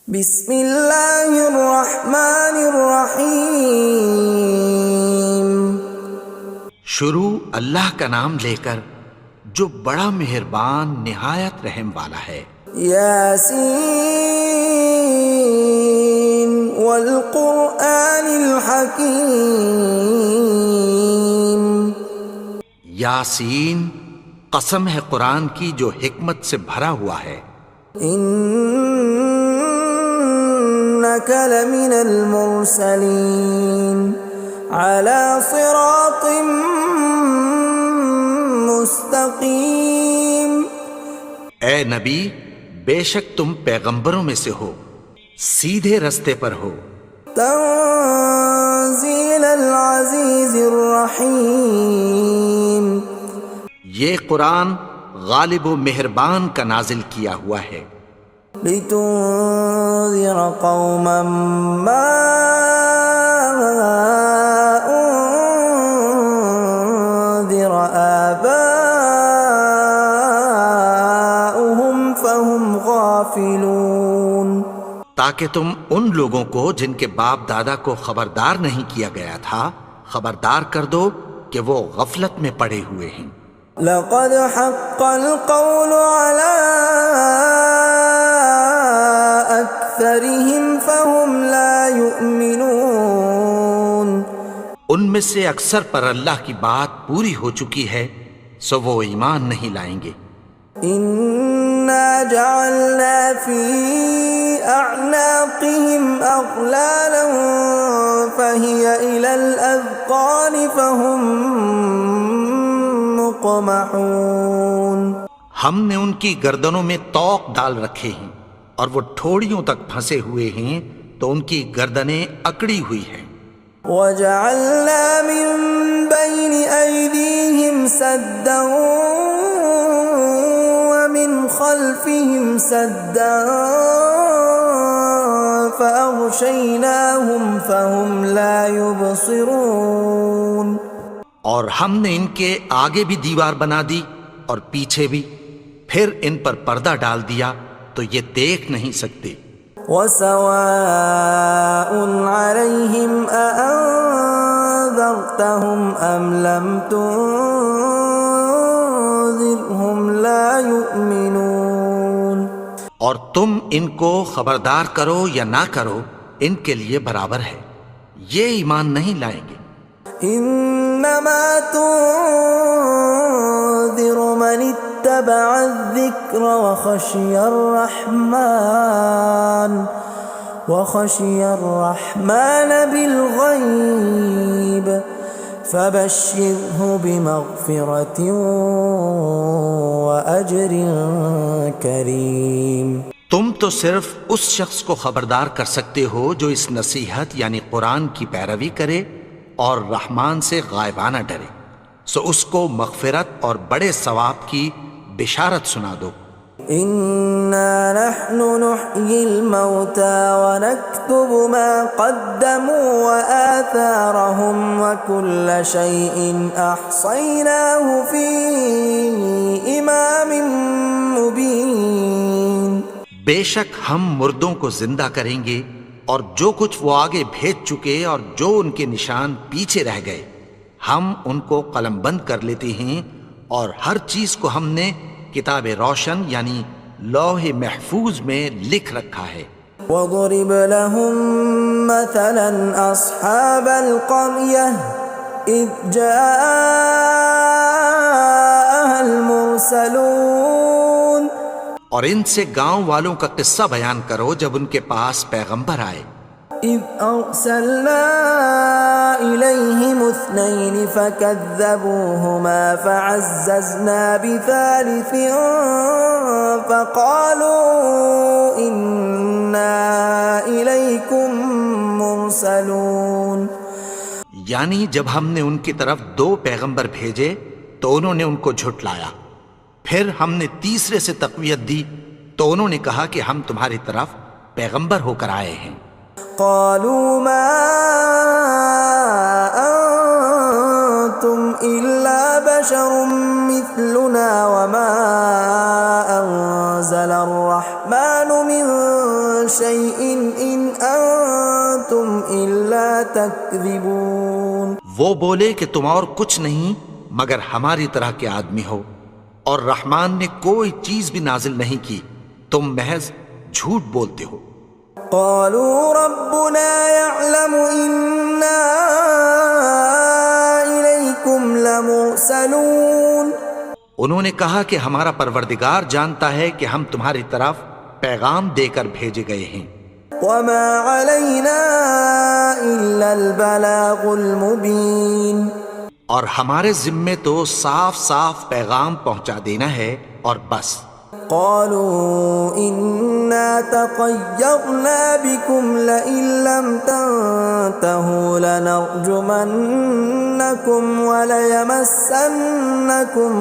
بسم اللہ الرحمن الرحیم۔ شروع اللہ کا نام لے کر جو بڑا مہربان نہایت رحم والا ہے۔ یاسین والقرآن الحکیم۔ یاسین، قسم ہے قرآن کی جو حکمت سے بھرا ہوا ہے۔ انک لمن المرسلین علی صراط مستقیم۔ اے نبی، بے شک تم پیغمبروں میں سے ہو، سیدھے رستے پر ہو۔ تنزیل العزیز الرحیم۔ یہ قرآن غالب و مہربان کا نازل کیا ہوا ہے۔ لتنذر قوما ما انذر آباؤهم فهم غافلون۔ تاکہ تم ان لوگوں کو جن کے باپ دادا کو خبردار نہیں کیا گیا تھا خبردار کر دو کہ وہ غفلت میں پڑے ہوئے ہیں۔ لقد حق القول على أكثرهم فهم لا يؤمنون۔ ان میں سے اکثر پر اللہ کی بات پوری ہو چکی ہے سو وہ ایمان نہیں لائیں گے۔ إنا جعلنا في أعناقهم أغلالا فهي إلى الأذقان فهم مقمحون۔ ہم نے ان کی گردنوں میں طوق ڈال رکھے ہیں اور وہ ٹھوڑیوں تک پھنسے ہوئے ہیں تو ان کی گردنیں اکڑی ہوئی ہیں۔ وَجَعَلْنَا مِن بَيْنِ أَيْدِيهِمْ سَدًّا وَمِنْ خَلْفِهِمْ سَدًّا فَأَغْشَيْنَاهُمْ فَهُمْ لَا يُبْصِرُونَ۔ اور ہم نے ان کے آگے بھی دیوار بنا دی اور پیچھے بھی، پھر ان پر پردہ ڈال دیا تو یہ دیکھ نہیں سکتے۔ وَسَوَاءٌ عَلَيْهِمْ أَأَنذَرْتَهُمْ أَمْ لَمْ تُنذِرْهُمْ لَا يُؤْمِنُونَ۔ اور تم ان کو خبردار کرو یا نہ کرو ان کے لیے برابر ہے، یہ ایمان نہیں لائیں گے۔ انما تنذر من اتبع الذکر وخشی الرحمن بالغیب فبشرہ بمغفرۃ واجر کریم۔ تم تو صرف اس شخص کو خبردار کر سکتے ہو جو اس نصیحت یعنی قرآن کی پیروی کرے اور رحمان سے غائبانہ ڈرے، سو اس کو مغفرت اور بڑے ثواب کی بشارت سنا دو۔ اِنَّا نَحْنُ نُحْيِي الْمَوْتَى وَنَكْتُبُ مَا قَدَّمُوا وَآثَارَهُمْ وَكُلَّ شَيْءٍ أَحْصَيْنَاهُ فِي إِمَامٍ مُبِينٍ۔ بے شک ہم مردوں کو زندہ کریں گے اور جو کچھ وہ آگے بھیج چکے اور جو ان کے نشان پیچھے رہ گئے ہم ان کو قلم بند کر لیتے ہیں، اور ہر چیز کو ہم نے کتاب روشن یعنی لوح محفوظ میں لکھ رکھا ہے۔ وَضُرِبْ لَهُم مَّثَلًا أَصْحَابَ الْقَرْيَةِ إِذْ جَاءَهَا الْمُرْسَلُونَ۔ اور ان سے گاؤں والوں کا قصہ بیان کرو جب ان کے پاس پیغمبر آئے۔ إِذْ أَرْسَلْنَا إِلَيْهِمُ اثْنَيْنِ فَكَذَّبُوهُمَا فَعَزَّزْنَا بِثَالِثٍ فَقَالُوا إِنَّا إِلَيْكُمْ مُرْسَلُونَ۔ یعنی جب ہم نے ان کی طرف دو پیغمبر بھیجے تو انہوں نے ان کو جھٹلایا، پھر ہم نے تیسرے سے تقویت دی تو انہوں نے کہا کہ ہم تمہاری طرف پیغمبر ہو کر آئے ہیں۔ قالوا ما انتم الا بشر مثلنا وما انزل الرحمن من شيء إن أنتم إلا تكذبون. وہ بولے کہ تم اور کچھ نہیں مگر ہماری طرح کے آدمی ہو، اور رحمان نے کوئی چیز بھی نازل نہیں کی، تم محض جھوٹ بولتے ہو. قالوا ربنا يعلم إنا إليكم لمرسلون. انہوں نے کہا کہ ہمارا پروردگار جانتا ہے کہ ہم تمہاری طرف پیغام دے کر بھیجے گئے ہیں. وما علينا إلا البلاغ المبين. اور ہمارے ذمے تو صاف صاف پیغام پہنچا دینا ہے اور بس. قالوا إنا تطيرنا بكم لئن لم تنتهوا لنرجمنكم وليمسنكم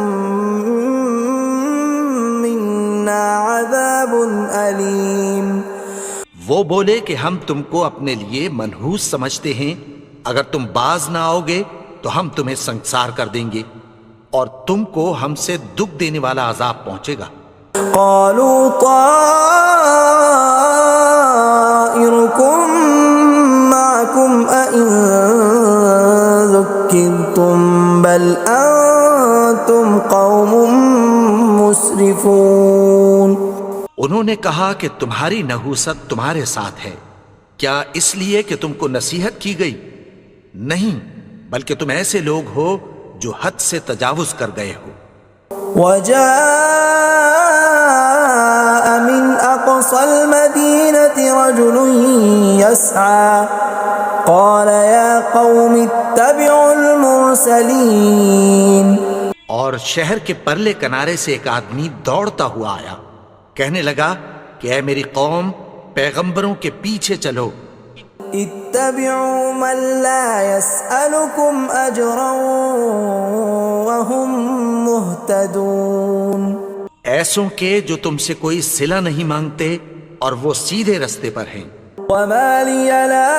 منا عذاب أليم. وہ بولے کہ ہم تم کو اپنے لیے منحوس سمجھتے ہیں، اگر تم باز نہ آؤ گے تو ہم تمہیں سنسار کر دیں گے اور تم کو ہم سے دکھ دینے والا عذاب پہنچے گا. قالوا طائركم معكم أئن ذكرتم بل أنتم قوم مسرفون. انہوں نے کہا کہ تمہاری نحوست تمہارے ساتھ ہے، کیا اس لیے کہ تم کو نصیحت کی گئی؟ نہیں، بلکہ تم ایسے لوگ ہو جو حد سے تجاوز کر گئے ہو. وجاء من أقصى المدينة رجل يسعى قال يا قوم اتبعوا المرسلين. اور شہر کے پرلے کنارے سے ایک آدمی دوڑتا ہوا آیا، کہنے لگا کہ اے میری قوم، پیغمبروں کے پیچھے چلو. اتبعوا من لا يسألكم أجرا وهم مهتدون. ایسوں کے جو تم سے کوئی صلہ نہیں مانگتے اور وہ سیدھے رستے پر ہیں. وما لي لا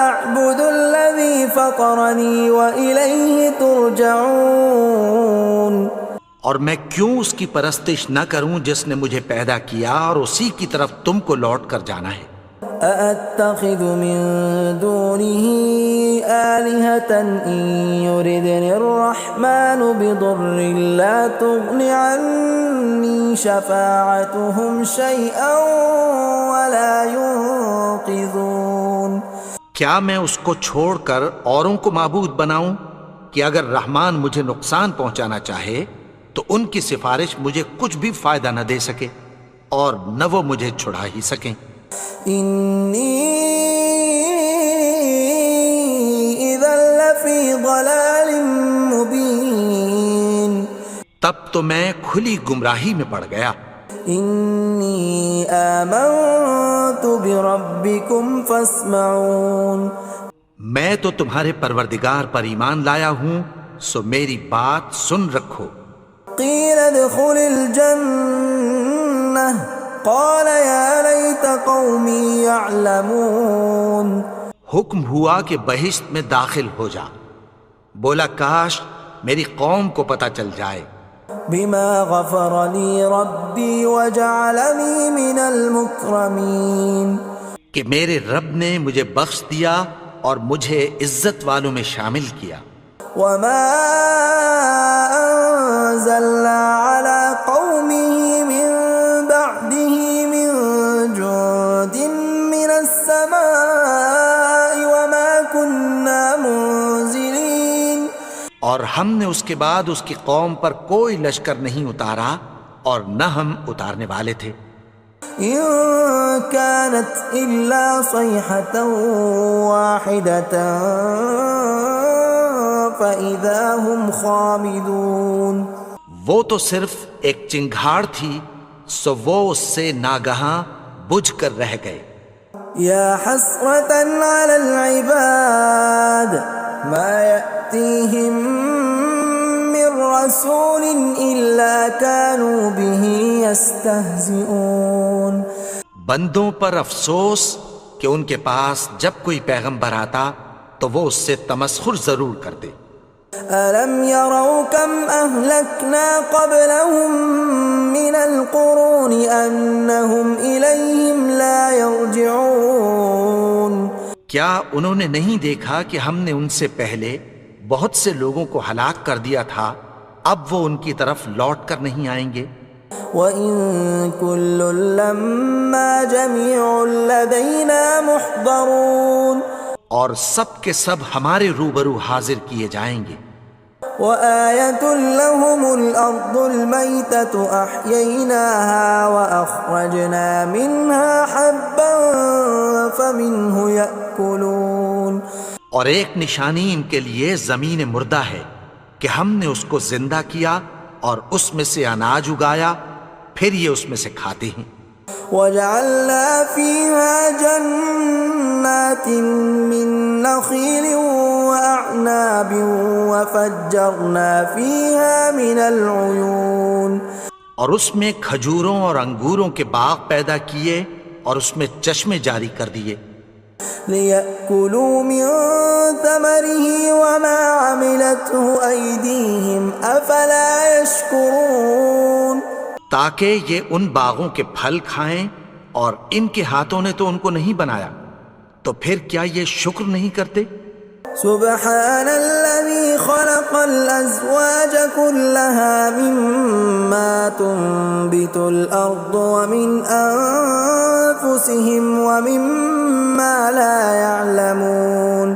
أعبد الذي فطرني وإليه ترجعون. اور میں کیوں اس کی پرستش نہ کروں جس نے مجھے پیدا کیا اور اسی کی طرف تم کو لوٹ کر جانا ہے. أأتخذ من دونه آلهة إن يردني الرحمن بضر لا تغن عني شفاعتهم شيئا ولا ينقذون. کیا میں اس کو چھوڑ کر اوروں کو معبود بناؤں کہ اگر رحمان مجھے نقصان پہنچانا چاہے تو ان کی سفارش مجھے کچھ بھی فائدہ نہ دے سکے اور نہ وہ مجھے چھڑا ہی سکیں. إني إذا لفي ضلال مبين. تب تو میں کھلی گمراہی میں پڑ گیا. إني آمنت بربكم فاسمعون. میں تو تمہارے پروردگار پر ایمان لایا ہوں، سو میری بات سن رکھو. قيل ادخل الجنة قال يا ليت قومي يعلمون. حکم ہوا کہ بہشت میں داخل ہو جا. بولا کاش میری قوم کو پتہ چل جائے. بما غفر لي ربي وجعلني من المكرمين. کہ میرے رب نے مجھے بخش دیا اور مجھے عزت والوں میں شامل کیا. وما أنزلنا على قومه من بعده من جند من السماء وما كنا منزلين. اور ہم نے اس کے بعد اس کی قوم پر کوئی لشکر نہیں اتارا اور نہ ہم اتارنے والے تھے. إن كانت إلا صيحة واحدة فإذا هم خامدون. وہ تو صرف ایک چنگھاڑ تھی، سو وہ اس سے ناگہاں بجھ کر رہ گئے. يا حسرة على العباد ما يأتيهم من رسول إلا كانوا به يستهزئون. بندوں پر افسوس کہ ان کے پاس جب کوئی پیغمبر آتا تو وہ اس سے تمسخر ضرور کرتے. ألم يروا كم أهلكنا قبلهم من القرون أنهم إليهم لا يرجعون کیا انہوں نے نہیں دیکھا کہ ہم نے ان سے پہلے بہت سے لوگوں کو ہلاک کر دیا تھا، اب وہ ان کی طرف لوٹ کر نہیں آئیں گے؟ وَإِن كُلٌّ لَّمَّا جَمِيعٌ لَّدَيْنَا مُحْضَرُونَ اور سب کے سب ہمارے روبرو حاضر کیے جائیں گے۔ وَآيَةٌ لَّهُمُ الْأَرْضُ الْمَيْتَةُ أَحْيَيْنَاهَا وَأَخْرَجْنَا مِنْهَا حَبًّا فَمِنْهُ يَأْكُلُونَ اور ایک نشانی ان کے لیے زمین مردہ ہے کہ ہم نے اس کو زندہ کیا اور اس میں سے اناج اگایا، پھر یہ اس میں سے کھاتے ہیں۔ وَجَعَلْنَا فِيهَا جَنَّاتٍ مِّن نَّخِيلٍ وَأَعْنَابٍ وَفَجَّرْنَا فِيهَا مِنَ الْعُيُونِ اور اس میں کھجوروں اور انگوروں کے باغ پیدا کیے اور اس میں چشمے جاری کر دیے، لِيَأْكُلُوا مِن ثَمَرِهِ وَمَا عَمِلَتْهُ أَيْدِيهِمْ أَفَلَا يَشْكُرُونَ تاکہ یہ ان باغوں کے پھل کھائیں، اور ان کے ہاتھوں نے تو ان کو نہیں بنایا، تو پھر کیا یہ شکر نہیں کرتے؟ سبحان الذي خلق الأزواج كلها مما تنبت الأرض ومن أنفسهم ومما لا يعلمون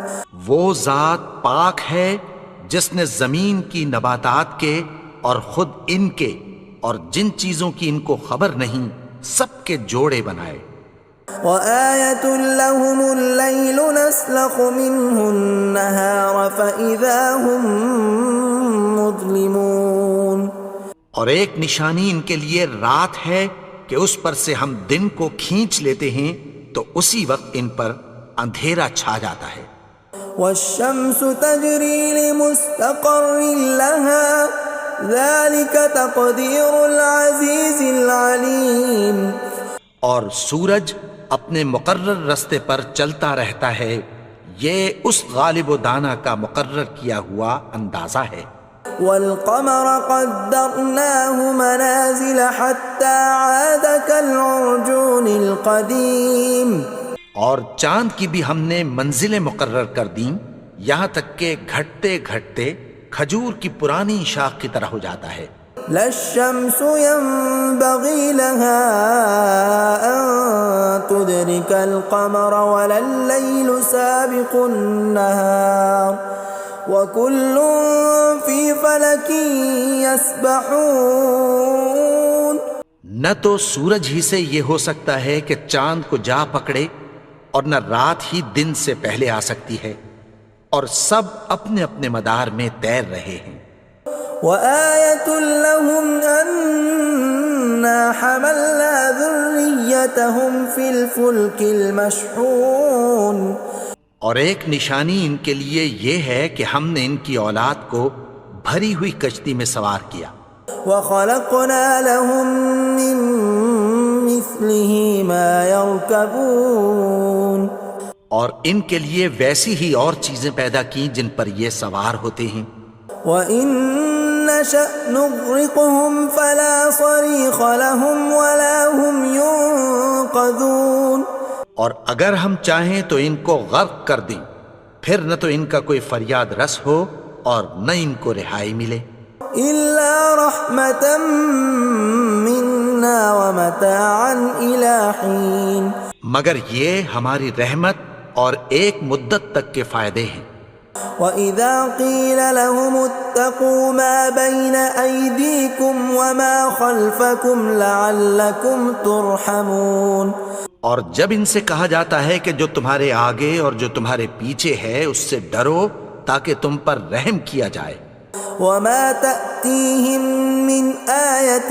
وہ ذات پاک ہے جس نے زمین کی نباتات کے اور خود ان کے اور جن چیزوں کی ان کو خبر نہیں سب کے جوڑے بنائے۔ وَآيَةٌ لَّهُمُ اللَّيْلُ نَسْلَخُ مِنْهُ النَّهَارَ فَإِذَا هُم مُظْلِمُونَ اور ایک نشانی ان کے لیے رات ہے کہ اس پر سے ہم دن کو کھینچ لیتے ہیں تو اسی وقت ان پر اندھیرا چھا جاتا ہے۔ وَالشَّمْسُ تَجْرِي لِمُسْتَقَرٍّ لَّهَا ذَلِكَ تَقْدِيرُ الْعَزِيزِ الْعَلِيمِ اور سورج اپنے مقرر رستے پر چلتا رہتا ہے، یہ اس غالب و دانا کا مقرر کیا ہوا اندازہ ہے۔ وَالْقَمَرَ قَدَّرْنَاهُ مَنَازِلَ حَتَّى عَادَ كَالْعُرْجُونِ الْقَدِيمِ اور چاند کی بھی ہم نے منزلیں مقرر کر دیں، یہاں تک کہ گھٹتے گھٹتے کھجور کی پرانی شاخ کی طرح ہو جاتا ہے۔ لا الشمس ينبغي لها أن تدرك القمر ولا الليل سابق النهار وكل في فلك يسبحون نہ تو سورج ہی سے یہ ہو سکتا ہے کہ چاند کو جا پکڑے، اور نہ رات ہی دن سے پہلے آ سکتی ہے، اور سب اپنے اپنے مدار میں تیر رہے ہیں۔ وَآيَةٌ لَّهُمْ أَنَّا حَمَلْنَا ذُرِّيَّتَهُمْ فِي الْفُلْكِ الْمَشْحُونِ اور ایک نشانی ان کے لیے یہ ہے کہ ہم نے ان کی اولاد کو بھری ہوئی کشتی میں سوار کیا۔ وَخَلَقْنَا لَهُم مِّن مِّثْلِهِ مَا يَرْكَبُونَ اور ان کے لیے ویسی ہی اور چیزیں پیدا کی جن پر یہ سوار ہوتے ہیں۔ وَإِن نَّشَأْ نُغْرِقْهُمْ فَلَا صَرِيخَ لَهُمْ وَلَا هُمْ يُنقَذُونَ اور اگر ہم چاہیں تو ان کو غرق کر دیں، پھر نہ تو ان کا کوئی فریاد رس ہو اور نہ ان کو رہائی ملے۔ إِلَّا رَحْمَةً مِّنَّا وَمَتَاعًا إِلَىٰ حِينٍ مگر یہ ہماری رحمت اور ایک مدت تک کے فائدے ہیں۔ وَإِذَا قِيلَ لَهُمُ اتَّقُوا مَا بَيْنَ أَيْدِيكُمْ وَمَا خَلْفَكُمْ لَعَلَّكُمْ تُرْحَمُونَ اور جب ان سے کہا جاتا ہے کہ جو تمہارے آگے اور جو تمہارے پیچھے ہے اس سے ڈرو تاکہ تم پر رحم کیا جائے۔ وَمَا تَأْتِيهِم مِّنْ آيَةٍ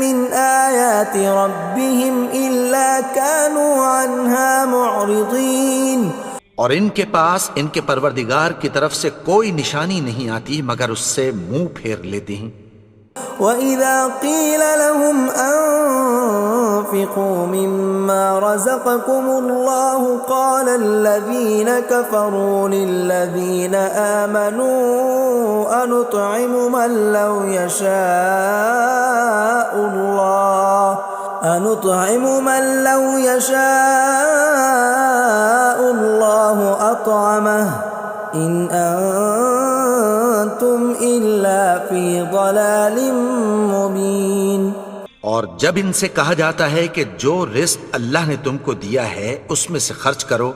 مِّنْ آيَاتِ رَبِّهِمْ إِلَّا كَانُوا عَنْهَا مُعْرِضِينَ اور ان کے پاس ان کے پروردگار کی طرف سے کوئی نشانی نہیں آتی مگر اس سے منہ پھیر لیتے ہیں۔ وَإِذَا قِيلَ لَهُمْ وأنفقوا مما رزقكم الله قال الذين كفروا للذين آمنوا أنطعم من لو يشاء الله أطعمه إن أنتم إلا في ضلال مبين۔ اور جب ان سے کہا جاتا ہے کہ جو رزق اللہ نے تم کو دیا ہے اس میں سے خرچ کرو،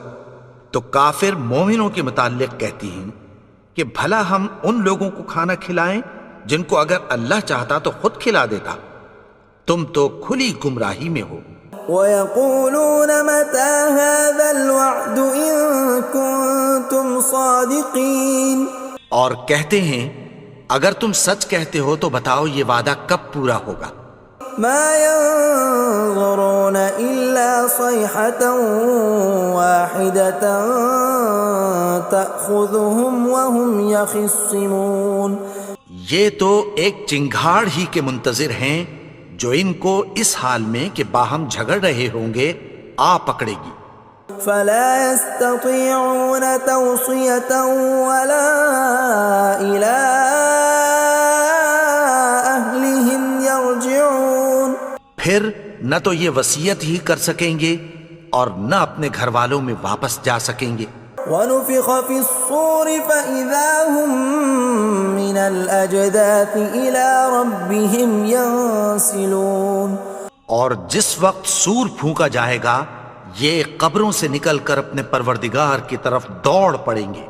تو کافر مومنوں کے متعلق کہتی ہیں کہ بھلا ہم ان لوگوں کو کھانا کھلائیں جن کو اگر اللہ چاہتا تو خود کھلا دیتا، تم تو کھلی گمراہی میں ہو۔ وَيَقُولُونَ مَتَى هَذَا الْوَعْدُ إِن كُنتُمْ صَادِقِينَ، اور کہتے ہیں اگر تم سچ کہتے ہو تو بتاؤ یہ وعدہ کب پورا ہوگا۔ مَا يَنظُرُونَ إِلَّا صَيْحَةً وَاحِدَةً تَأْخُذُهُمْ وَهُمْ يَخِصِّمُونَ، یہ تو ایک چنگھاڑ ہی کے منتظر ہیں جو ان کو اس حال میں کہ باہم جھگڑ رہے ہوں گے آ پکڑے گی۔ فَلَا يَسْتَطِيعُونَ تَوْصِيَةً وَلَا إِلَىٰ أَهْلِهِمْ يَرْجِعُونَ، پھر نہ تو یہ وصیت ہی کر سکیں گے اور نہ اپنے گھر والوں میں واپس جا سکیں گے۔ وَنُفِخَ فِي الصُّورِ فَإِذَا هُم مِّنَ الْأَجْدَاثِ إِلَىٰ رَبِّهِمْ يَنسِلُونَ، اور جس وقت سور پھونکا جائے گا یہ قبروں سے نکل کر اپنے پروردگار کی طرف دوڑ پڑیں گے۔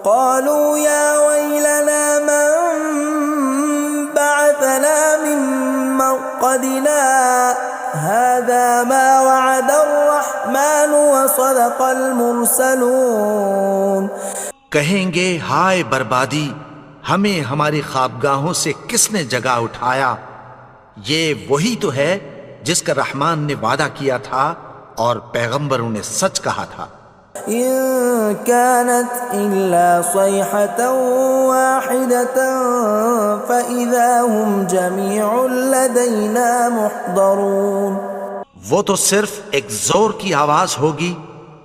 قالوا يا ويلنا من بعثنا من مرقدنا هذا ما وعد الرحمن وصدق المرسلون، کہیں گے ہائے بربادی، ہمیں ہماری خوابگاہوں سے کس نے جگا اٹھایا، یہ وہی تو ہے جس کا رحمان نے وعدہ کیا تھا اور پیغمبروں نے سچ کہا تھا۔ إن كانت إلا صيحة واحدة فإذا هم جميع لدينا محضرون، وہ تو صرف ایک زور کی آواز ہوگی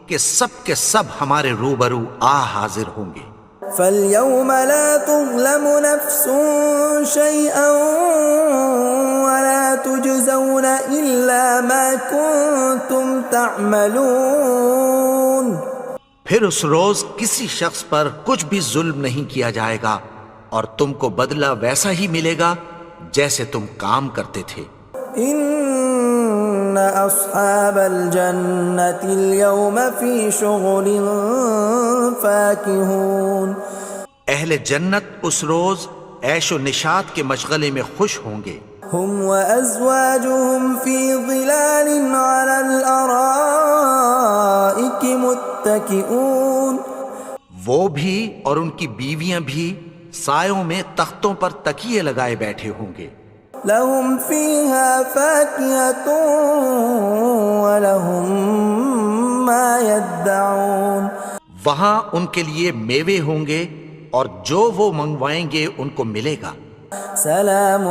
کہ سب کے سب ہمارے روبرو آ حاضر ہوں گے۔ فَالْيَوْمَ لَا تُظْلَمُ نَفْسٌ شَيْئًا وَلَا تُجْزَوْنَ إِلَّا مَا كُنتُمْ تَعْمَلُونَ، پھر اس روز کسی شخص پر کچھ بھی ظلم نہیں کیا جائے گا اور تم کو بدلہ ویسا ہی ملے گا جیسے تم کام کرتے تھے۔ إِنَّ أَصْحَابَ الْجَنَّةِ الْيَوْمَ فِي شُغُلٍ فَاكِهُونَ، اہل جنت اس روز عیش و نشاط کے مشغلے میں خوش ہوں گے۔ هُمْ وَأَزْوَاجُهُمْ فِي ظِلَالٍ عَلَى الْأَرَائِكِ مُتَّكِئُونَ، وہ بھی اور ان کی بیویاں بھی سایوں میں تختوں پر تکیے لگائے بیٹھے ہوں گے۔ لَهُمْ فِيهَا فَاكِهَةٌ وَلَهُمْ مَا يَدَّعُونَ، وہاں ان کے لیے میوے ہوں گے اور جو وہ منگوائیں گے ان کو ملے گا۔ سلام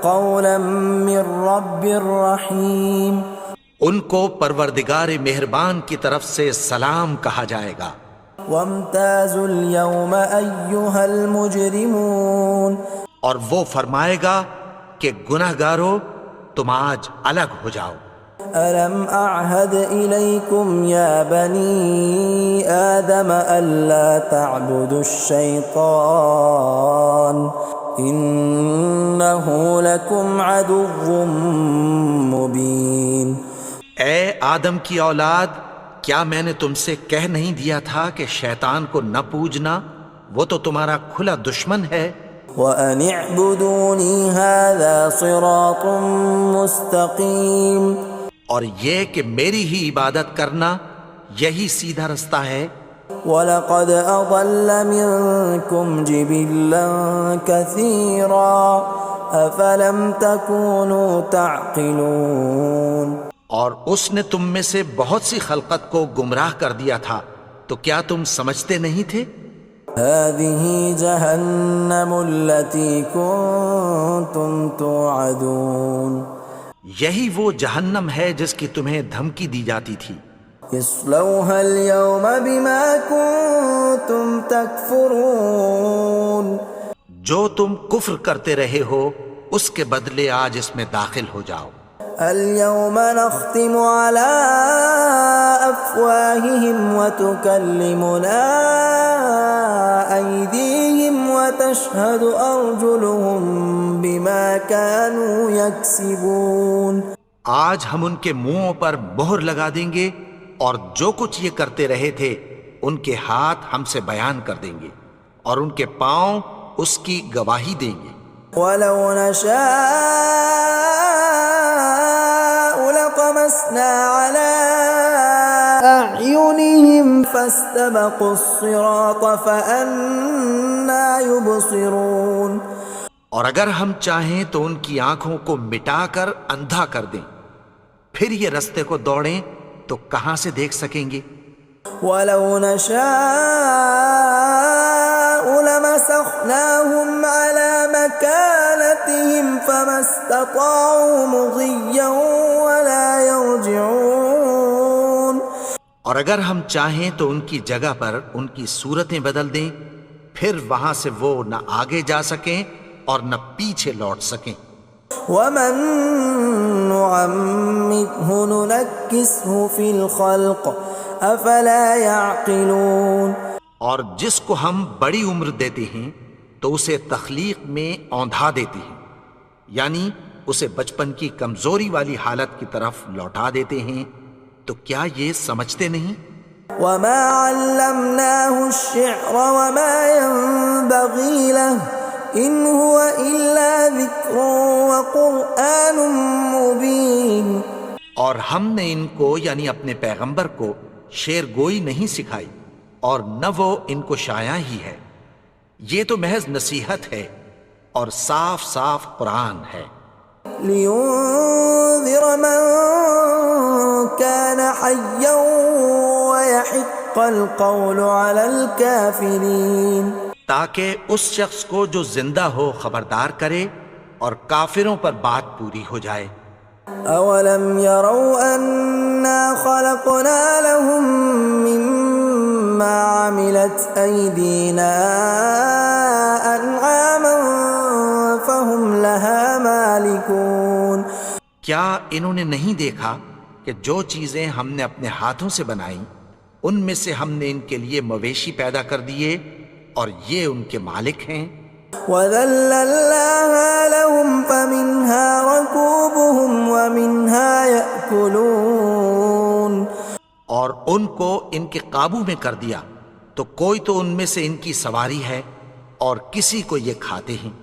قولا من رب الرحیم، ان کو پروردگار مہربان کی طرف سے سلام کہا جائے گا۔ وامتازوا اليوم ایھا المجرمون، اور وہ فرمائے گا کہ گنہگارو تم آج الگ ہو جاؤ۔ ألم أعهد إليكم يا بني آدم ألا تعبدوا الشيطان إنه لكم عدو مبين۔ اے آدم کی اولاد، کیا میں نے تم سے کہہ نہیں دیا تھا کہ شیطان کو نہ پوجنا، وہ تو تمہارا کھلا دشمن ہے۔ وَأَنِ اعْبُدُونِي هَذَا صِرَاطٌ مُسْتَقِيمٌ، اور یہ کہ میری ہی عبادت کرنا یہی سیدھا رستہ ہے۔ وَلَقَدْ أَضَلَّ مِنْكُمْ جِبِلًّا كَثِيرًا أَفَلَمْ تَكُونُوا تَعْقِلُونَ، اور اس نے تم میں سے بہت سی خلقت کو گمراہ کر دیا تھا، تو کیا تم سمجھتے نہیں تھے؟ هَذِهِ جَهَنَّمُ الَّتِي كُنْتُمْ تُوعَدُونَ، یہی وہ جہنم ہے جس کی تمہیں دھمکی دی جاتی تھی. اصلوها اليوم بما كنتم تكفرون. جو تم کفر کرتے رہے ہو اس کے بدلے آج اس میں داخل ہو جاؤ. اليوم نختم على أفواههم وتكلمنا أيديهم وتشهد أرجلهم بما كانوا يكسبون. آج ہم ان کے منہوں پر مہر لگا دیں گے اور جو کچھ یہ کرتے رہے تھے ان کے ہاتھ ہم سے بیان کر دیں گے اور ان کے پاؤں اس کی گواہی دیں گے. ولو نشاء لطمسنا على أعينهم فاستبقوا الصراط فأنى يبصرون. اور اگر ہم چاہیں تو ان کی آنکھوں کو مٹا کر اندھا کر دیں، پھر یہ رستے کو دوڑیں تو کہاں سے دیکھ سکیں گے. ولو نشاء لمسخناهم على مكانتهم فما استطاعوا مضيا ولا يرجعون. اور اگر ہم چاہیں تو ان کی جگہ پر ان کی صورتیں بدل دیں، پھر وہاں سے وہ نہ آگے جا سکیں اور نہ پیچھے لوٹ سکیں. ومن نعمره ننكسه في الخلق افلا يعقلون. اور جس کو ہم بڑی عمر دیتے ہیں تو اسے تخلیق میں اوندھا دیتے ہیں، یعنی اسے بچپن کی کمزوری والی حالت کی طرف لوٹا دیتے ہیں. تو کیا یہ سمجھتے نہیں؟ وما علمناه الشعر وما ينبغي له ان هو الا ذکر وقرآن مبین. اور ہم نے ان کو یعنی اپنے پیغمبر کو شعر گوئی نہیں سکھائی اور نہ وہ ان کو شایع ہی ہے، یہ تو محض نصیحت ہے اور صاف صاف قرآن ہے. لینذر من كان حیا ويحق القول على الكافرین. تاکہ اس شخص کو جو زندہ ہو خبردار کرے اور کافروں پر بات پوری ہو جائے. اولم يروا انا خلقنا لهم مما عملت ايدينا انعاما فهم لها مالكون. کیا انہوں نے نہیں دیکھا کہ جو چیزیں ہم نے اپنے ہاتھوں سے بنائیں ان میں سے ہم نے ان کے لیے مویشی پیدا کر دیے اور یہ ان کے مالک ہیں. وَذَلَّلْنَاهَا لَهُمْ فَمِنْهَا رَكُوبُهُمْ وَمِنْهَا يَأْكُلُونَ. اور ان کو ان کے قابو میں کر دیا تو کوئی تو ان میں سے ان کی سواری ہے اور کسی کو یہ کھاتے ہیں.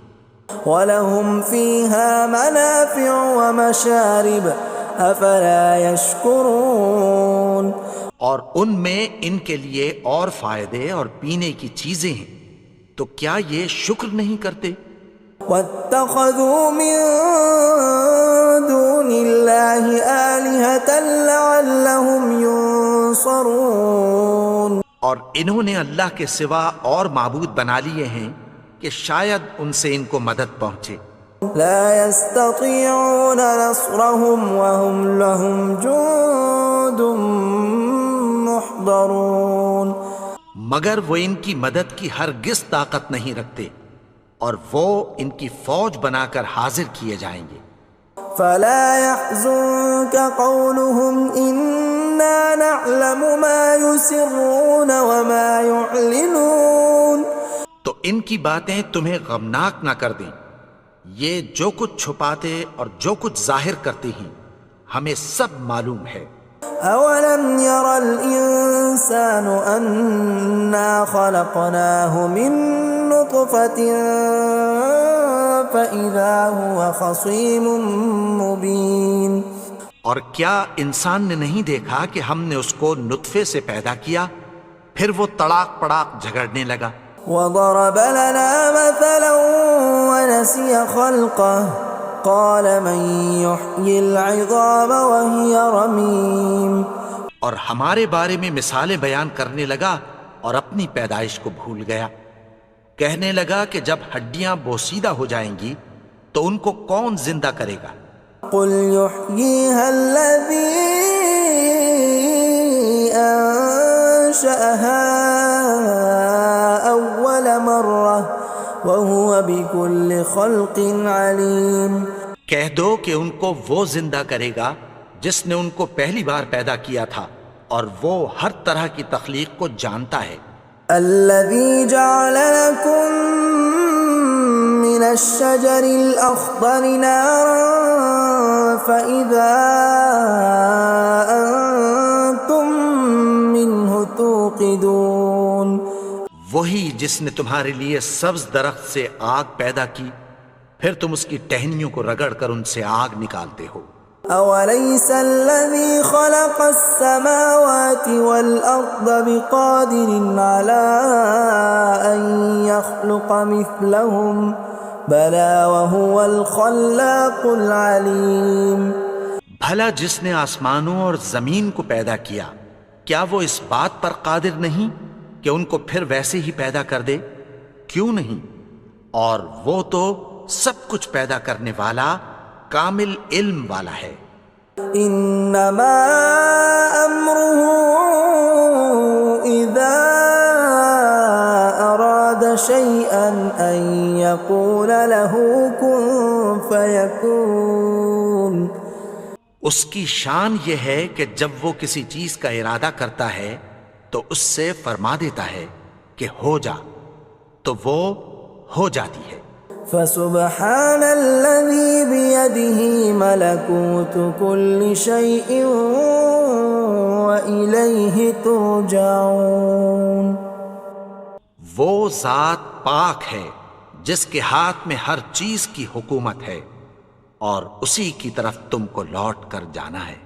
وَلَهُمْ فِيهَا مَنَافِعُ وَمَشَارِبُ أَفَلَا يَشْكُرُونَ. اور ان میں ان کے لیے اور فائدے اور پینے کی چیزیں ہیں، تو کیا یہ شکر نہیں کرتے؟ وَاتَّخَذُوا مِن دُونِ اللَّهِ آلِهَةً لَعَلَّهُمْ يُنصَرُونَ. اور انہوں نے اللہ کے سوا اور معبود بنا لیے ہیں کہ شاید ان سے ان کو مدد پہنچے. لا يستطيعون نصرهم وهم لهم جند محضرون. مگر وہ ان کی مدد کی ہرگز طاقت نہیں رکھتے اور وہ ان کی فوج بنا کر حاضر کیے جائیں گے. فلا يحزنك قولهم إنا نعلم ما يسرون وما يعلنون. تو ان کی باتیں تمہیں غمناک نہ کر دیں، یہ جو کچھ چھپاتے اور جو کچھ ظاہر کرتے ہیں ہمیں سب معلوم ہے. اولم ير الانسان انا خلقناه من نطفة فاذا هو خصيم مبين. اور کیا انسان نے نہیں دیکھا کہ ہم نے اس کو نطفے سے پیدا کیا پھر وہ تڑاک پڑاک جھگڑنے لگا. وضرب لنا مثلا ونسي خلقه قال من يحيي العظام وهي رميم. اور ہمارے بارے میں مثالیں بیان کرنے لگا اور اپنی پیدائش کو بھول گیا. کہنے لگا کہ جب ہڈیاں بوسیدہ ہو جائیں گی تو ان کو کون زندہ کرے گا قل يحييها الذي أنشأها أول مرة وهو بكل خلق عليم۔ کہہ دو کہ ان کو وہ زندہ کرے گا جس نے ان کو پہلی بار پیدا کیا تھا، اور وہ ہر طرح کی تخلیق کو جانتا ہے۔ الذي جعل لكم من الشجر الأخضر نارا فإذا أنتم منه توقدون، وہی جس نے تمہارے لیے سبز درخت سے آگ پیدا کی، پھر تم اس کی ٹہنیوں کو رگڑ کر ان سے آگ نکالتے ہو۔ أوليس الذي خلق السماوات والأرض بقادر على أن يخلق مثلهم بلى وهو الخلاق العليم۔ بھلا جس نے آسمانوں اور زمین کو پیدا کیا، کیا وہ اس بات پر قادر نہیں کہ ان کو پھر ویسے ہی پیدا کر دے؟ کیوں نہیں؟ اور وہ تو سب کچھ پیدا کرنے والا، کامل علم والا ہے۔ انما امره اذا اراد شيئا ان يقول له كن فيكون۔ اس کی شان یہ ہے کہ جب وہ کسی چیز کا ارادہ کرتا ہے تو اس سے فرما دیتا ہے کہ ہو جا، تو وہ ہو جاتی ہے۔ فسبحان الذي بيده ملكوت كل شيء وإليه ترجعون۔ وہ ذات پاک ہے جس کے ہاتھ میں ہر چیز کی حکومت ہے، اور اسی کی طرف تم کو لوٹ کر جانا ہے۔